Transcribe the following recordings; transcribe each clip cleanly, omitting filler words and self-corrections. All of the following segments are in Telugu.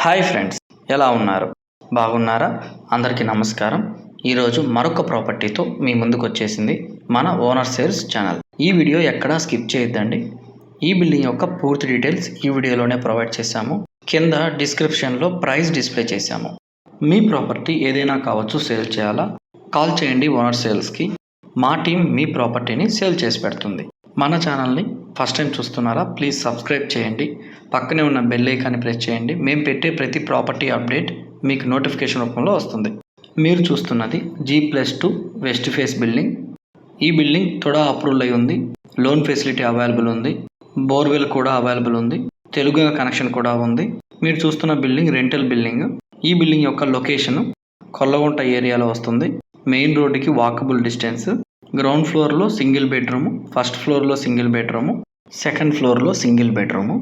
హాయ్ ఫ్రెండ్స్, ఎలా ఉన్నారు? బాగున్నారా? అందరికీ నమస్కారం. ఈరోజు మరొక ప్రాపర్టీతో మీ ముందుకు వచ్చేసింది మన ఓనర్ సేల్స్ ఛానల్. ఈ వీడియో ఎక్కడా స్కిప్ చేయొద్దండి. ఈ బిల్డింగ్ యొక్క పూర్తి డీటెయిల్స్ ఈ వీడియోలోనే ప్రొవైడ్ చేశాము. కింద డిస్క్రిప్షన్లో ప్రైస్ డిస్ప్లే చేశాము. మీ ప్రాపర్టీ ఏదైనా కావచ్చు, సేల్ చేయాలా? కాల్ చేయండి ఓనర్ సేల్స్కి. మా టీం మీ ప్రాపర్టీని సేల్ చేసి పెడుతుంది. మన ఛానల్ని ఫస్ట్ టైం చూస్తున్నారా? ప్లీజ్ సబ్స్క్రైబ్ చేయండి. పక్కనే ఉన్న బెల్ ఐకాన్ని ప్రెస్ చేయండి. మేము పెట్టే ప్రతి ప్రాపర్టీ అప్డేట్ మీకు నోటిఫికేషన్ రూపంలో వస్తుంది. మీరు చూస్తున్నది G+2 వెస్ట్ ఫేస్ బిల్డింగ్. ఈ బిల్డింగ్ తుడా అప్రూవల్ అయి ఉంది. లోన్ ఫెసిలిటీ అవైలబుల్ ఉంది. బోర్వెల్ కూడా అవైలబుల్ ఉంది. తెలుగు కనెక్షన్ కూడా ఉంది. మీరు చూస్తున్న బిల్డింగ్ రెంటల్ బిల్డింగ్. ఈ బిల్డింగ్ యొక్క లొకేషన్ కొల్లగుంట ఏరియాలో వస్తుంది. మెయిన్ రోడ్డుకి వాకబుల్ డిస్టెన్స్. గ్రౌండ్ ఫ్లోర్లో సింగిల్ బెడ్రూము, ఫస్ట్ ఫ్లోర్లో సింగిల్ బెడ్రూము, సెకండ్ ఫ్లోర్లో సింగిల్ బెడ్రూము.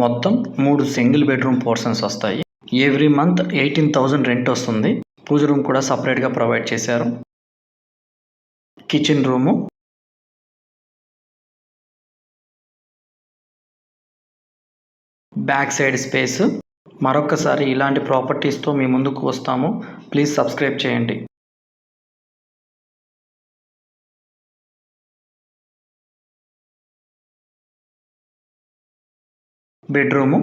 మొత్తం 3 సింగిల్ బెడ్రూమ్ పోర్షన్స్ వస్తాయి. ఎవ్రీ మంత్ 18,000 రెంట్ వస్తుంది. పూజ రూమ్ కూడా సపరేట్గా ప్రొవైడ్ చేశారు. Kitchen room, back side space. మరొకసారి ఇలాంటి ప్రాపర్టీస్తో మీ ముందుకు వస్తాము. ప్లీజ్ సబ్స్క్రైబ్ చేయండి. బెడ్రూము,